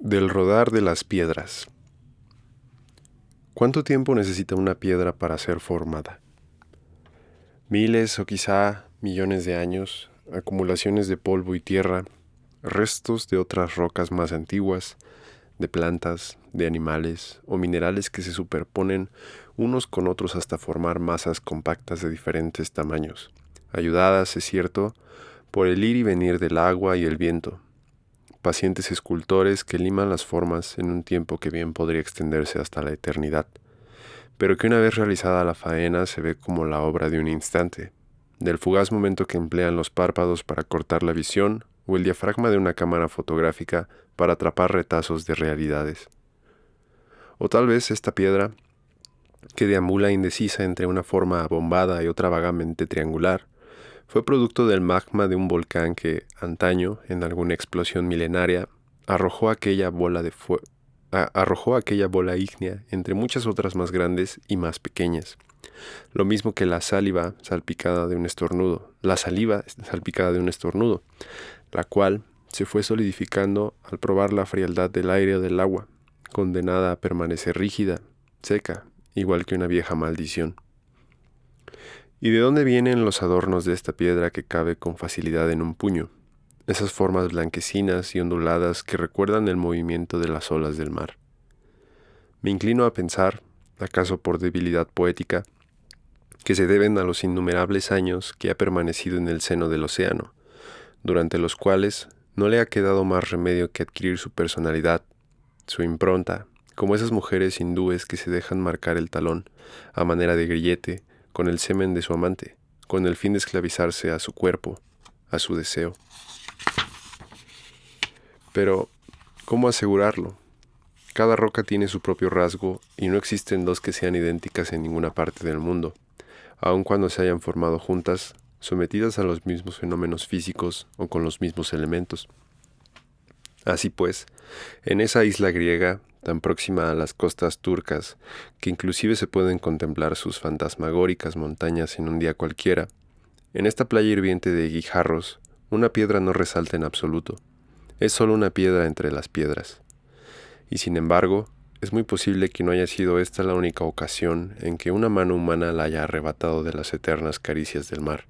Del rodar de las piedras. ¿Cuánto tiempo necesita una piedra para ser formada? Miles o quizá millones de años, acumulaciones de polvo y tierra, restos de otras rocas más antiguas, de plantas, de animales o minerales que se superponen unos con otros hasta formar masas compactas de diferentes tamaños, ayudadas, es cierto, por el ir y venir del agua y el viento. Pacientes escultores que liman las formas en un tiempo que bien podría extenderse hasta la eternidad, pero que una vez realizada la faena se ve como la obra de un instante, del fugaz momento que emplean los párpados para cortar la visión o el diafragma de una cámara fotográfica para atrapar retazos de realidades. O tal vez esta piedra, que deambula indecisa entre una forma abombada y otra vagamente triangular, fue producto del magma de un volcán que, antaño, en alguna explosión milenaria, arrojó aquella bola ígnea entre muchas otras más grandes y más pequeñas. Lo mismo que la saliva salpicada de un estornudo, la cual se fue solidificando al probar la frialdad del aire o del agua, condenada a permanecer rígida, seca, igual que una vieja maldición. ¿Y de dónde vienen los adornos de esta piedra que cabe con facilidad en un puño? Esas formas blanquecinas y onduladas que recuerdan el movimiento de las olas del mar. Me inclino a pensar, acaso por debilidad poética, que se deben a los innumerables años que ha permanecido en el seno del océano, durante los cuales no le ha quedado más remedio que adquirir su personalidad, su impronta, como esas mujeres hindúes que se dejan marcar el talón, a manera de grillete, con el semen de su amante, con el fin de esclavizarse a su cuerpo, a su deseo. Pero, ¿cómo asegurarlo? Cada roca tiene su propio rasgo y no existen dos que sean idénticas en ninguna parte del mundo, aun cuando se hayan formado juntas, sometidas a los mismos fenómenos físicos o con los mismos elementos. Así pues, en esa isla griega, tan próxima a las costas turcas, que inclusive se pueden contemplar sus fantasmagóricas montañas en un día cualquiera, en esta playa hirviente de guijarros, una piedra no resalta en absoluto. Es solo una piedra entre las piedras. Y sin embargo, es muy posible que no haya sido esta la única ocasión en que una mano humana la haya arrebatado de las eternas caricias del mar,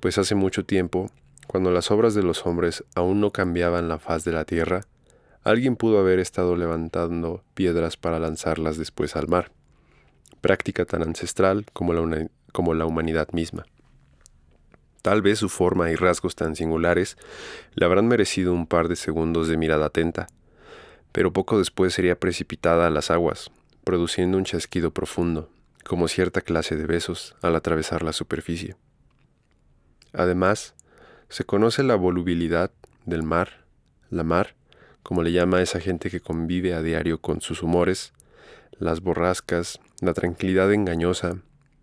pues hace mucho tiempo, cuando las obras de los hombres aún no cambiaban la faz de la tierra, alguien pudo haber estado levantando piedras para lanzarlas después al mar, práctica tan ancestral como la humanidad misma. Tal vez su forma y rasgos tan singulares le habrán merecido un par de segundos de mirada atenta, pero poco después sería precipitada a las aguas, produciendo un chasquido profundo, como cierta clase de besos al atravesar la superficie. Además, se conoce la volubilidad del mar, la mar, como le llama a esa gente que convive a diario con sus humores, las borrascas, la tranquilidad engañosa,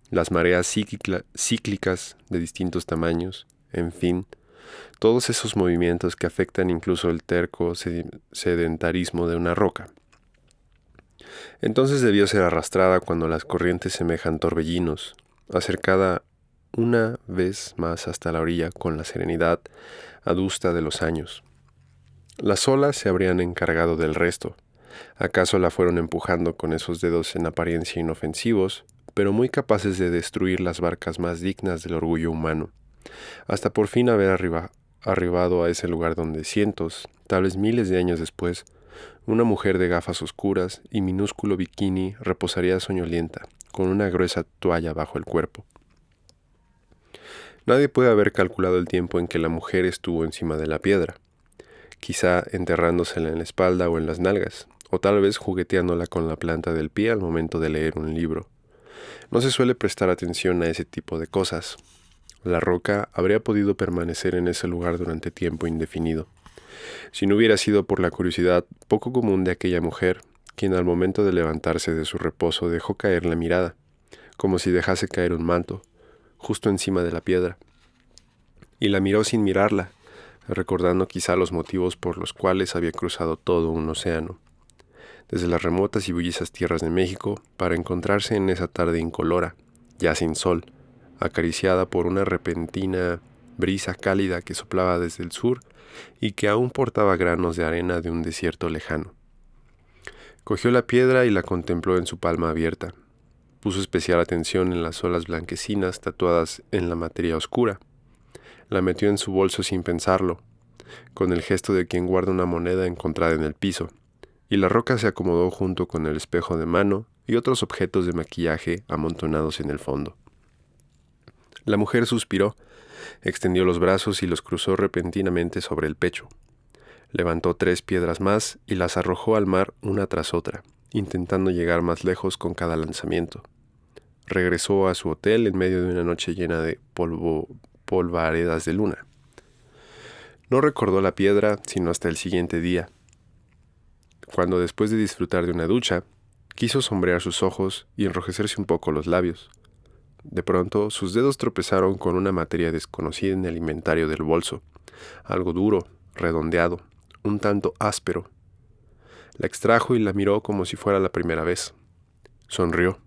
las mareas cíclicas de distintos tamaños, en fin, todos esos movimientos que afectan incluso el terco sedentarismo de una roca. Entonces debió ser arrastrada cuando las corrientes semejan torbellinos, acercada una vez más hasta la orilla con la serenidad adusta de los años. Las olas se habrían encargado del resto. ¿Acaso la fueron empujando con esos dedos en apariencia inofensivos, pero muy capaces de destruir las barcas más dignas del orgullo humano, hasta por fin haber arribado a ese lugar donde cientos, tal vez miles de años después, una mujer de gafas oscuras y minúsculo bikini reposaría soñolienta, con una gruesa toalla bajo el cuerpo? Nadie puede haber calculado el tiempo en que la mujer estuvo encima de la piedra, quizá enterrándosela en la espalda o en las nalgas, o tal vez jugueteándola con la planta del pie al momento de leer un libro. No se suele prestar atención a ese tipo de cosas. La roca habría podido permanecer en ese lugar durante tiempo indefinido, si no hubiera sido por la curiosidad poco común de aquella mujer, quien al momento de levantarse de su reposo dejó caer la mirada, como si dejase caer un manto, justo encima de la piedra. Y la miró sin mirarla, recordando quizá los motivos por los cuales había cruzado todo un océano, desde las remotas y bullicas tierras de México, para encontrarse en esa tarde incolora, ya sin sol, acariciada por una repentina brisa cálida que soplaba desde el sur y que aún portaba granos de arena de un desierto lejano. Cogió la piedra y la contempló en su palma abierta. Puso especial atención en las olas blanquecinas tatuadas en la materia oscura. La metió en su bolso sin pensarlo, con el gesto de quien guarda una moneda encontrada en el piso, y la roca se acomodó junto con el espejo de mano y otros objetos de maquillaje amontonados en el fondo. La mujer suspiró, extendió los brazos y los cruzó repentinamente sobre el pecho. Levantó 3 piedras más y las arrojó al mar una tras otra, intentando llegar más lejos con cada lanzamiento. Regresó a su hotel en medio de una noche llena de polvaredas de luna. No recordó la piedra sino hasta el siguiente día, cuando después de disfrutar de una ducha, quiso sombrear sus ojos y enrojecerse un poco los labios. De pronto, sus dedos tropezaron con una materia desconocida en el inventario del bolso, algo duro, redondeado, un tanto áspero. La extrajo y la miró como si fuera la primera vez. Sonrió.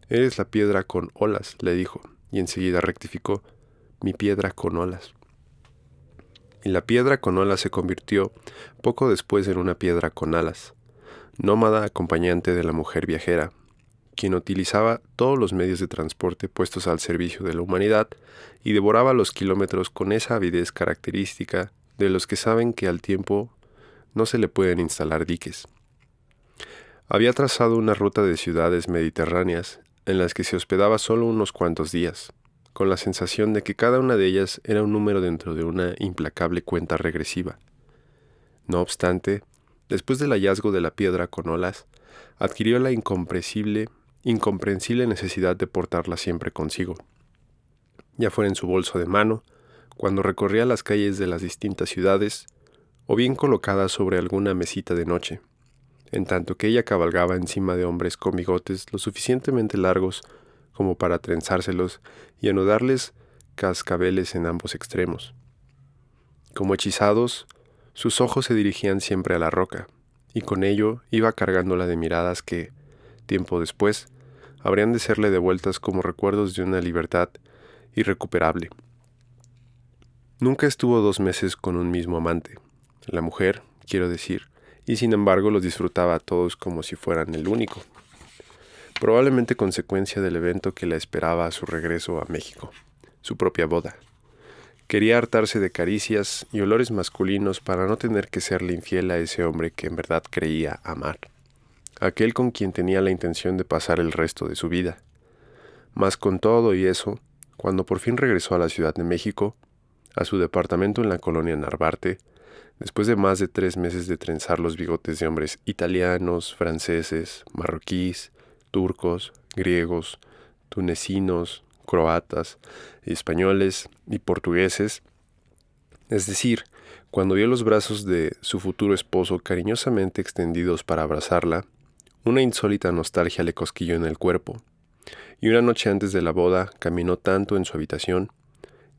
«Eres la piedra con olas», le dijo, y enseguida rectificó: «Mi piedra con olas». Y la piedra con olas se convirtió poco después en una piedra con alas, nómada acompañante de la mujer viajera, quien utilizaba todos los medios de transporte puestos al servicio de la humanidad y devoraba los kilómetros con esa avidez característica de los que saben que al tiempo no se le pueden instalar diques. Había trazado una ruta de ciudades mediterráneas en las que se hospedaba solo unos cuantos días, con la sensación de que cada una de ellas era un número dentro de una implacable cuenta regresiva. No obstante, después del hallazgo de la piedra con olas, adquirió la incomprensible necesidad de portarla siempre consigo, ya fuera en su bolso de mano, cuando recorría las calles de las distintas ciudades, o bien colocada sobre alguna mesita de noche, en tanto que ella cabalgaba encima de hombres con bigotes lo suficientemente largos como para trenzárselos y anudarles cascabeles en ambos extremos. Como hechizados, sus ojos se dirigían siempre a la roca, y con ello iba cargándola de miradas que, tiempo después, habrían de serle devueltas como recuerdos de una libertad irrecuperable. Nunca estuvo 2 meses con un mismo amante, la mujer, quiero decir, y sin embargo los disfrutaba a todos como si fueran el único, probablemente consecuencia del evento que la esperaba a su regreso a México, su propia boda. Quería hartarse de caricias y olores masculinos para no tener que serle infiel a ese hombre que en verdad creía amar, aquel con quien tenía la intención de pasar el resto de su vida. Mas con todo y eso, cuando por fin regresó a la Ciudad de México, a su departamento en la colonia Narvarte, después de más de 3 meses de trenzar los bigotes de hombres italianos, franceses, marroquíes, turcos, griegos, tunecinos, croatas, españoles y portugueses, es decir, cuando vio los brazos de su futuro esposo cariñosamente extendidos para abrazarla, una insólita nostalgia le cosquilló en el cuerpo, y una noche antes de la boda caminó tanto en su habitación,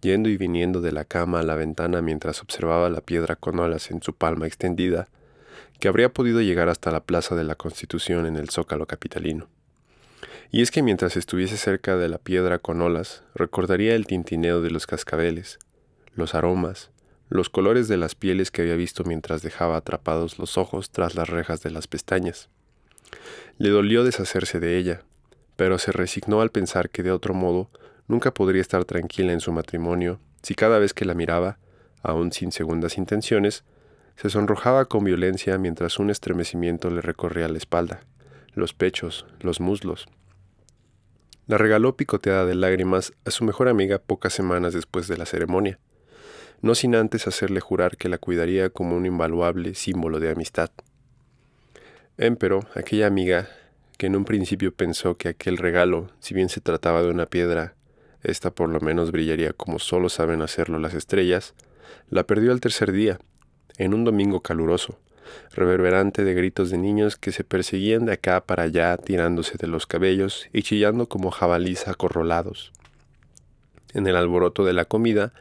yendo y viniendo de la cama a la ventana mientras observaba la piedra con olas en su palma extendida, que habría podido llegar hasta la Plaza de la Constitución en el Zócalo capitalino. Y es que mientras estuviese cerca de la piedra con olas, recordaría el tintineo de los cascabeles, los aromas, los colores de las pieles que había visto mientras dejaba atrapados los ojos tras las rejas de las pestañas. Le dolió deshacerse de ella, pero se resignó al pensar que de otro modo nunca podría estar tranquila en su matrimonio si cada vez que la miraba, aún sin segundas intenciones, se sonrojaba con violencia mientras un estremecimiento le recorría la espalda, los pechos, los muslos. La regaló picoteada de lágrimas a su mejor amiga pocas semanas después de la ceremonia, no sin antes hacerle jurar que la cuidaría como un invaluable símbolo de amistad. Empero, aquella amiga, que en un principio pensó que aquel regalo, si bien se trataba de una piedra, ésta por lo menos brillaría como solo saben hacerlo las estrellas, la perdió al tercer día, en un domingo caluroso, reverberante de gritos de niños que se perseguían de acá para allá tirándose de los cabellos y chillando como jabalíes acorralados. En el alboroto de la comida,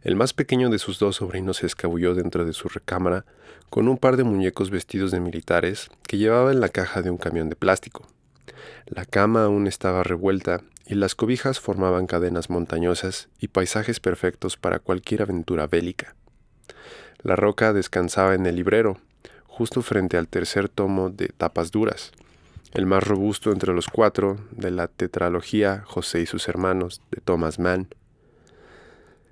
el más pequeño de sus 2 sobrinos se escabulló dentro de su recámara con un par de muñecos vestidos de militares que llevaba en la caja de un camión de plástico. La cama aún estaba revuelta y las cobijas formaban cadenas montañosas y paisajes perfectos para cualquier aventura bélica. La roca descansaba en el librero, justo frente al tercer tomo de tapas duras, el más robusto entre los 4 de la tetralogía José y sus hermanos de Thomas Mann.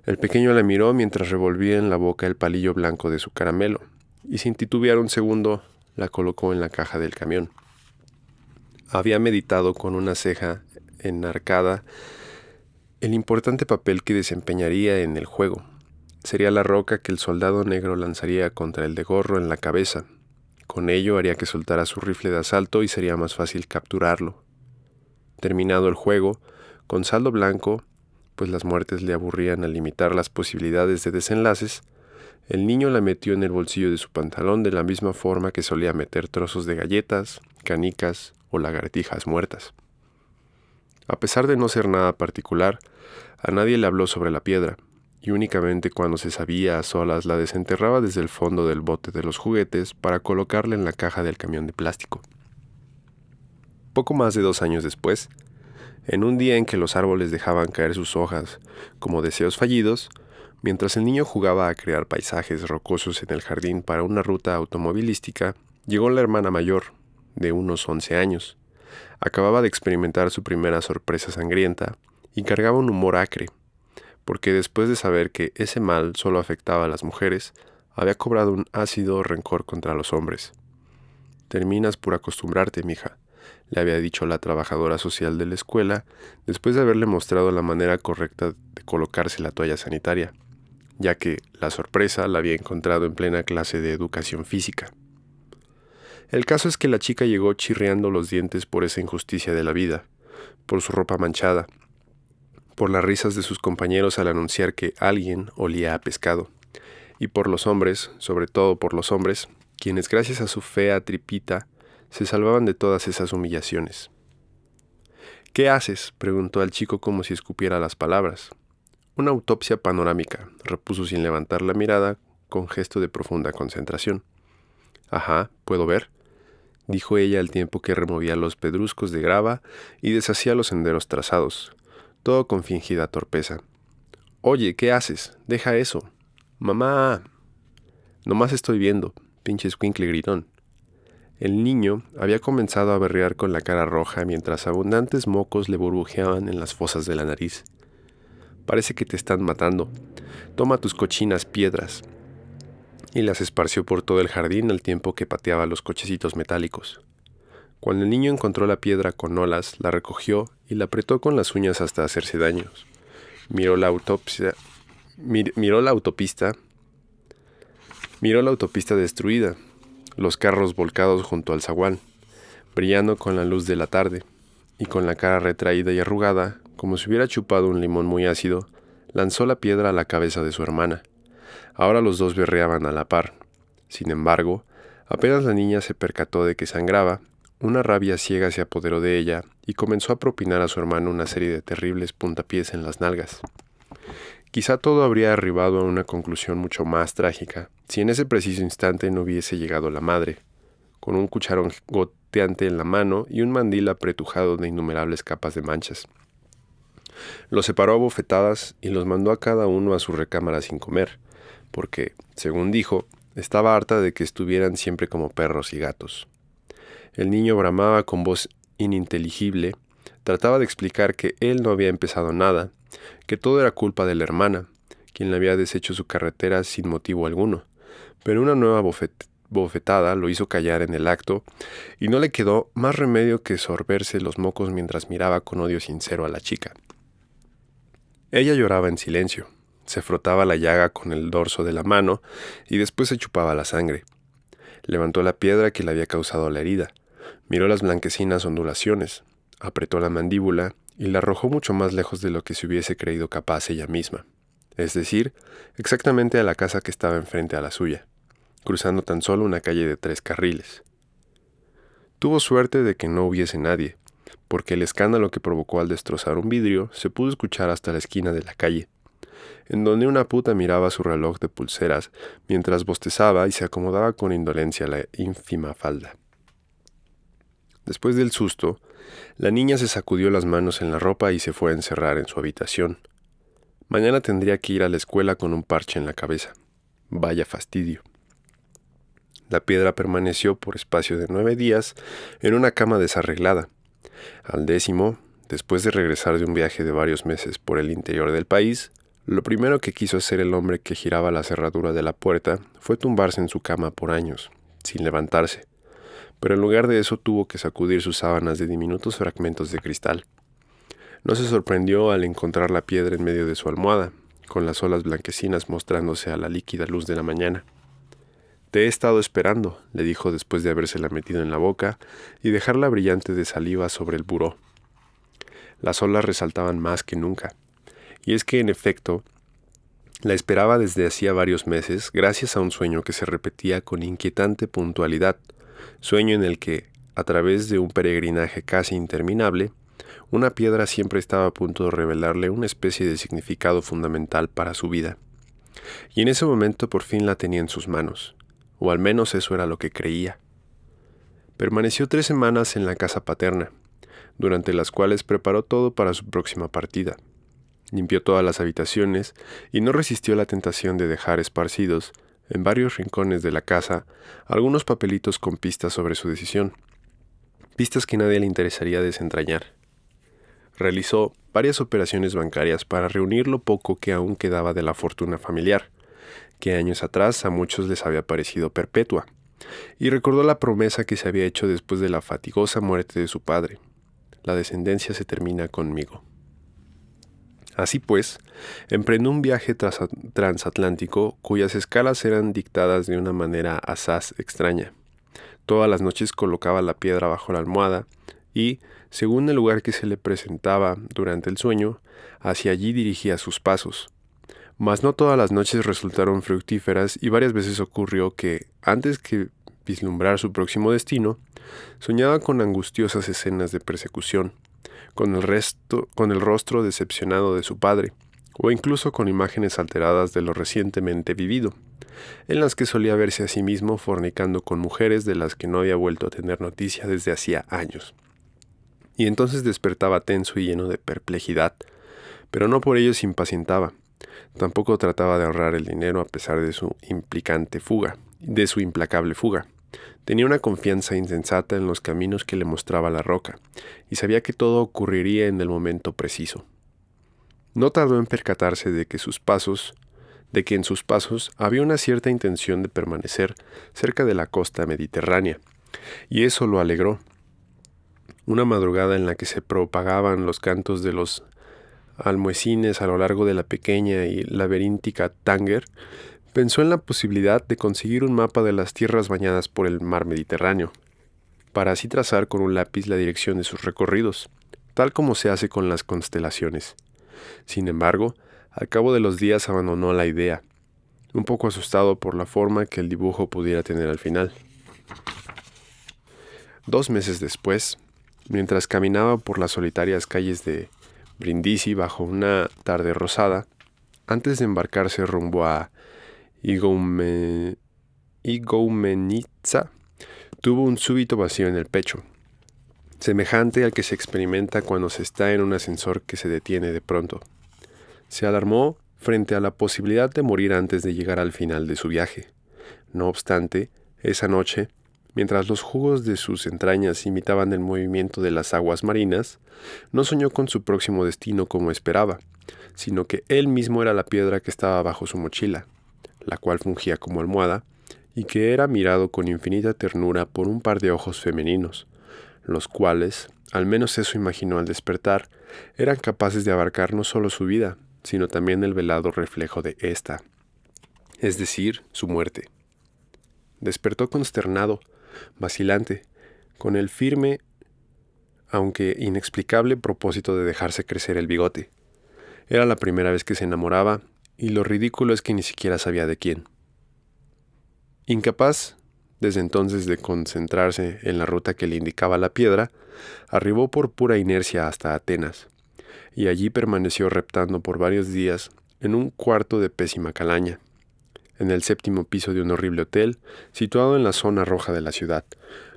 El pequeño la miró mientras revolvía en la boca el palillo blanco de su caramelo, y sin titubear un segundo la colocó en la caja del camión. Había meditado con una ceja enarcada el importante papel que desempeñaría en el juego. Sería la roca que el soldado negro lanzaría contra el de gorro en la cabeza. Con ello haría que soltara su rifle de asalto y sería más fácil capturarlo. Terminado el juego, con saldo blanco, pues las muertes le aburrían al limitar las posibilidades de desenlaces, el niño la metió en el bolsillo de su pantalón de la misma forma que solía meter trozos de galletas, canicas o lagartijas muertas. A pesar de no ser nada particular, a nadie le habló sobre la piedra, y únicamente cuando se sabía a solas la desenterraba desde el fondo del bote de los juguetes para colocarla en la caja del camión de plástico. Poco más de 2 años después, en un día en que los árboles dejaban caer sus hojas como deseos fallidos, mientras el niño jugaba a crear paisajes rocosos en el jardín para una ruta automovilística, llegó la hermana mayor, de unos 11 años. Acababa de experimentar su primera sorpresa sangrienta y cargaba un humor acre, porque después de saber que ese mal solo afectaba a las mujeres, había cobrado un ácido rencor contra los hombres. «Terminas por acostumbrarte, mija», le había dicho la trabajadora social de la escuela después de haberle mostrado la manera correcta de colocarse la toalla sanitaria, ya que la sorpresa la había encontrado en plena clase de educación física. El caso es que la chica llegó chirriando los dientes por esa injusticia de la vida, por su ropa manchada, por las risas de sus compañeros al anunciar que alguien olía a pescado, y por los hombres, sobre todo por los hombres, quienes gracias a su fea tripita se salvaban de todas esas humillaciones. «¿Qué haces?», preguntó al chico como si escupiera las palabras. «Una autopsia panorámica», repuso sin levantar la mirada, con gesto de profunda concentración. «Ajá, ¿puedo ver?», dijo ella al tiempo que removía los pedruscos de grava y deshacía los senderos trazados, todo con fingida torpeza. «Oye, ¿qué haces? Deja eso». «Mamá». «Nomás estoy viendo, pinche escuincle gritón». El niño había comenzado a berrear con la cara roja mientras abundantes mocos le burbujeaban en las fosas de la nariz. «Parece que te están matando. Toma tus cochinas piedras». Y las esparció por todo el jardín al tiempo que pateaba los cochecitos metálicos. Cuando el niño encontró la piedra con olas, la recogió y la apretó con las uñas hasta hacerse daños. Miró la autopista destruida, los carros volcados junto al zaguán, brillando con la luz de la tarde, y con la cara retraída y arrugada, como si hubiera chupado un limón muy ácido, lanzó la piedra a la cabeza de su hermana. Ahora los dos berreaban a la par. Sin embargo, apenas la niña se percató de que sangraba, una rabia ciega se apoderó de ella y comenzó a propinar a su hermano una serie de terribles puntapiés en las nalgas. Quizá todo habría arribado a una conclusión mucho más trágica si en ese preciso instante no hubiese llegado la madre, con un cucharón goteante en la mano y un mandil apretujado de innumerables capas de manchas. Los separó a bofetadas y los mandó a cada uno a su recámara sin comer, porque, según dijo, estaba harta de que estuvieran siempre como perros y gatos. El niño bramaba con voz ininteligible, trataba de explicar que él no había empezado nada, que todo era culpa de la hermana, quien le había deshecho su carretera sin motivo alguno, pero una nueva bofetada lo hizo callar en el acto y no le quedó más remedio que sorberse los mocos mientras miraba con odio sincero a la chica. Ella lloraba en silencio, se frotaba la llaga con el dorso de la mano y después se chupaba la sangre. Levantó la piedra que le había causado la herida, miró las blanquecinas ondulaciones, apretó la mandíbula y la arrojó mucho más lejos de lo que se hubiese creído capaz ella misma, es decir, exactamente a la casa que estaba enfrente a la suya, cruzando tan solo una calle de 3 carriles. Tuvo suerte de que no hubiese nadie, porque el escándalo que provocó al destrozar un vidrio se pudo escuchar hasta la esquina de la calle, en donde una puta miraba su reloj de pulseras mientras bostezaba y se acomodaba con indolencia la ínfima falda. Después del susto, La niña se sacudió las manos en la ropa y se fue a encerrar en su habitación. Mañana tendría que ir a la escuela con un parche en la cabeza. Vaya fastidio. La piedra permaneció por espacio de 9 días en una cama desarreglada. Al 10º, después de regresar de un viaje de varios meses por el interior del país, lo primero que quiso hacer el hombre que giraba la cerradura de la puerta fue tumbarse en su cama por años, sin levantarse. Pero en lugar de eso tuvo que sacudir sus sábanas de diminutos fragmentos de cristal. No se sorprendió al encontrar la piedra en medio de su almohada, con las olas blanquecinas mostrándose a la líquida luz de la mañana. «Te he estado esperando», le dijo después de habérsela metido en la boca y dejarla brillante de saliva sobre el buró. Las olas resaltaban más que nunca. Y es que, en efecto, la esperaba desde hacía varios meses gracias a un sueño que se repetía con inquietante puntualidad, sueño en el que, a través de un peregrinaje casi interminable, una piedra siempre estaba a punto de revelarle una especie de significado fundamental para su vida. Y en ese momento por fin la tenía en sus manos, o al menos eso era lo que creía. Permaneció 3 semanas en la casa paterna, durante las cuales preparó todo para su próxima partida. Limpió todas las habitaciones y no resistió la tentación de dejar esparcidos, en varios rincones de la casa, algunos papelitos con pistas sobre su decisión, pistas que nadie le interesaría desentrañar. Realizó varias operaciones bancarias para reunir lo poco que aún quedaba de la fortuna familiar, que años atrás a muchos les había parecido perpetua, y recordó la promesa que se había hecho después de la fatigosa muerte de su padre: la descendencia se termina conmigo. Así pues, emprendió un viaje transatlántico cuyas escalas eran dictadas de una manera asaz extraña. Todas las noches colocaba la piedra bajo la almohada y, según el lugar que se le presentaba durante el sueño, hacia allí dirigía sus pasos. Mas no todas las noches resultaron fructíferas y varias veces ocurrió que, antes que vislumbrar su próximo destino, soñaba con angustiosas escenas de persecución, con el rostro decepcionado de su padre, o incluso con imágenes alteradas de lo recientemente vivido, en las que solía verse a sí mismo fornicando con mujeres de las que no había vuelto a tener noticia desde hacía años. Y entonces despertaba tenso y lleno de perplejidad, pero no por ello se impacientaba. Tampoco trataba de ahorrar el dinero a pesar de su implacable fuga. Tenía una confianza insensata en los caminos que le mostraba la roca, y sabía que todo ocurriría en el momento preciso. No tardó en percatarse de que en sus pasos había una cierta intención de permanecer cerca de la costa mediterránea, y eso lo alegró. Una madrugada en la que se propagaban los cantos de los almuecines a lo largo de la pequeña y laberíntica Tánger, pensó en la posibilidad de conseguir un mapa de las tierras bañadas por el mar Mediterráneo, para así trazar con un lápiz la dirección de sus recorridos, tal como se hace con las constelaciones. Sin embargo, al cabo de los días abandonó la idea, un poco asustado por la forma que el dibujo pudiera tener al final. 2 meses después, mientras caminaba por las solitarias calles de Brindisi bajo una tarde rosada, antes de embarcarse rumbo a Igoumenitsa, tuvo un súbito vacío en el pecho, semejante al que se experimenta cuando se está en un ascensor que se detiene de pronto. Se alarmó frente a la posibilidad de morir antes de llegar al final de su viaje. No obstante, esa noche, mientras los jugos de sus entrañas imitaban el movimiento de las aguas marinas, no soñó con su próximo destino como esperaba, sino que él mismo era la piedra que estaba bajo su mochila, la cual fungía como almohada, y que era mirado con infinita ternura por un par de ojos femeninos, los cuales, al menos eso imaginó al despertar, eran capaces de abarcar no solo su vida, sino también el velado reflejo de ésta, es decir, su muerte. Despertó consternado, vacilante, con el firme, aunque inexplicable propósito de dejarse crecer el bigote. Era la primera vez que se enamoraba, y lo ridículo es que ni siquiera sabía de quién. Incapaz, desde entonces, de concentrarse en la ruta que le indicaba la piedra, arribó por pura inercia hasta Atenas, y allí permaneció reptando por varios días en un cuarto de pésima calaña, en el 7º piso de un horrible hotel situado en la zona roja de la ciudad,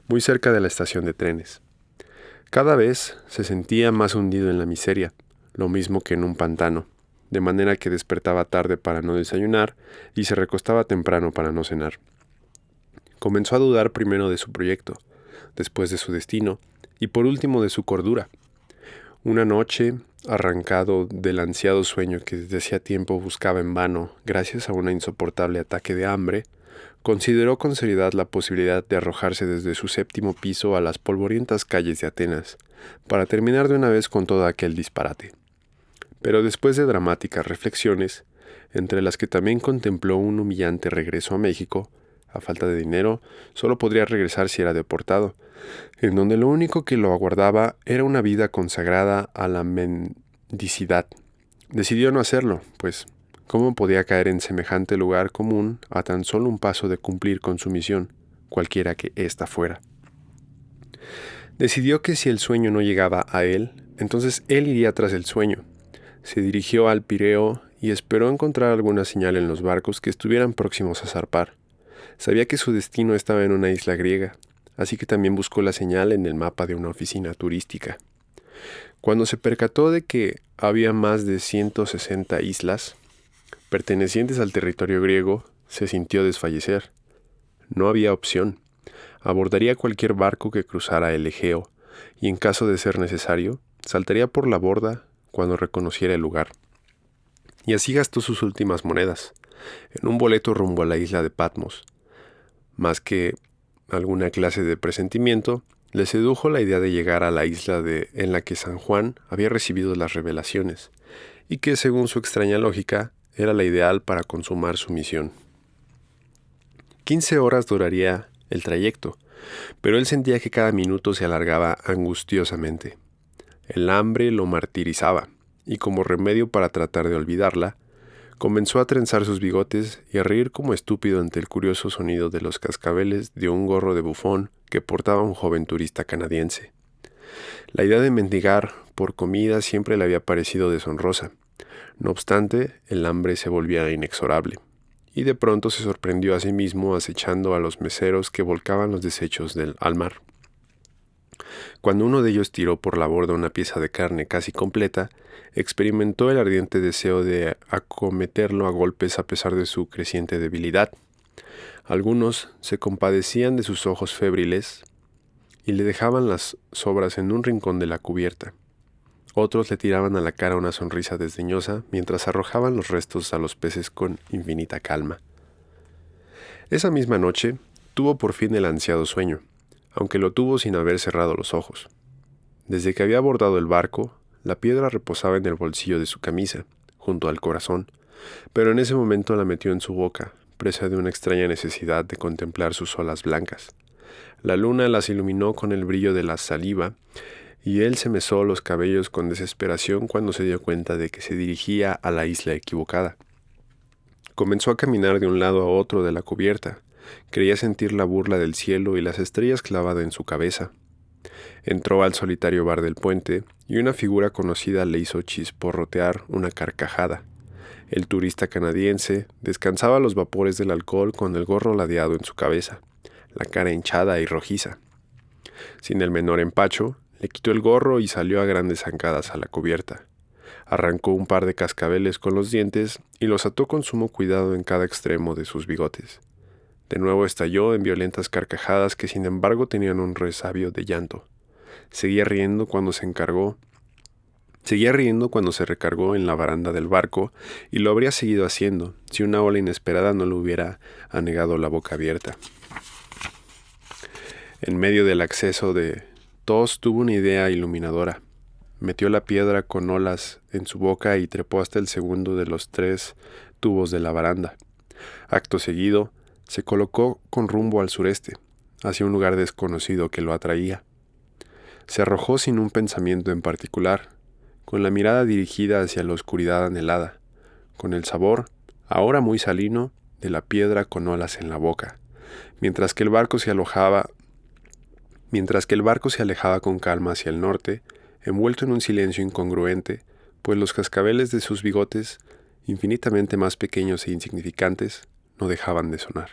muy cerca de la estación de trenes. Cada vez se sentía más hundido en la miseria, lo mismo que en un pantano, de manera que despertaba tarde para no desayunar y se recostaba temprano para no cenar. Comenzó a dudar primero de su proyecto, después de su destino y por último de su cordura. Una noche, arrancado del ansiado sueño que desde hacía tiempo buscaba en vano gracias a un insoportable ataque de hambre, consideró con seriedad la posibilidad de arrojarse desde su 7º piso a las polvorientas calles de Atenas, para terminar de una vez con todo aquel disparate. Pero después de dramáticas reflexiones, entre las que también contempló un humillante regreso a México, a falta de dinero, solo podría regresar si era deportado, en donde lo único que lo aguardaba era una vida consagrada a la mendicidad. Decidió no hacerlo, pues ¿cómo podía caer en semejante lugar común a tan solo un paso de cumplir con su misión, cualquiera que ésta fuera? Decidió que si el sueño no llegaba a él, entonces él iría tras el sueño. Se dirigió al Pireo y esperó encontrar alguna señal en los barcos que estuvieran próximos a zarpar. Sabía que su destino estaba en una isla griega, así que también buscó la señal en el mapa de una oficina turística. Cuando se percató de que había más de 160 islas pertenecientes al territorio griego, se sintió desfallecer. No había opción. Abordaría cualquier barco que cruzara el Egeo y, en caso de ser necesario, saltaría por la borda cuando reconociera el lugar. Y así gastó sus últimas monedas, en un boleto rumbo a la isla de Patmos. Más que alguna clase de presentimiento, le sedujo la idea de llegar a la isla en la que San Juan había recibido las revelaciones, y que, según su extraña lógica, era la ideal para consumar su misión. 15 horas duraría el trayecto, pero él sentía que cada minuto se alargaba angustiosamente. El hambre lo martirizaba, y como remedio para tratar de olvidarla, comenzó a trenzar sus bigotes y a reír como estúpido ante el curioso sonido de los cascabeles de un gorro de bufón que portaba un joven turista canadiense. La idea de mendigar por comida siempre le había parecido deshonrosa. No obstante, el hambre se volvía inexorable, y de pronto se sorprendió a sí mismo acechando a los meseros que volcaban los desechos al mar. Cuando uno de ellos tiró por la borda una pieza de carne casi completa, experimentó el ardiente deseo de acometerlo a golpes a pesar de su creciente debilidad. Algunos se compadecían de sus ojos febriles y le dejaban las sobras en un rincón de la cubierta. Otros le tiraban a la cara una sonrisa desdeñosa mientras arrojaban los restos a los peces con infinita calma. Esa misma noche tuvo por fin el ansiado sueño, aunque lo tuvo sin haber cerrado los ojos. Desde que había abordado el barco, la piedra reposaba en el bolsillo de su camisa, junto al corazón, pero en ese momento la metió en su boca, presa de una extraña necesidad de contemplar sus olas blancas. La luna las iluminó con el brillo de la saliva, y él se mesó los cabellos con desesperación cuando se dio cuenta de que se dirigía a la isla equivocada. Comenzó a caminar de un lado a otro de la cubierta. Creía sentir la burla del cielo y las estrellas clavada en su cabeza. Entró al solitario bar del puente y una figura conocida le hizo chisporrotear una carcajada. El turista canadiense descansaba a los vapores del alcohol con el gorro ladeado en su cabeza, la cara hinchada y rojiza. Sin el menor empacho, le quitó el gorro y salió a grandes zancadas a la cubierta. Arrancó un par de cascabeles con los dientes y los ató con sumo cuidado en cada extremo de sus bigotes. De nuevo estalló en violentas carcajadas que sin embargo tenían un resabio de llanto. Seguía riendo cuando se recargó en la baranda del barco, y lo habría seguido haciendo si una ola inesperada no le hubiera anegado la boca abierta. En medio del acceso de tos tuvo una idea iluminadora. Metió la piedra con olas en su boca y trepó hasta el segundo de los 3 tubos de la baranda. Acto seguido, se colocó con rumbo al sureste, hacia un lugar desconocido que lo atraía. Se arrojó sin un pensamiento en particular, con la mirada dirigida hacia la oscuridad anhelada, con el sabor, ahora muy salino, de la piedra con olas en la boca, mientras que el barco se alejaba con calma hacia el norte, envuelto en un silencio incongruente, pues los cascabeles de sus bigotes, infinitamente más pequeños e insignificantes, no dejaban de sonar.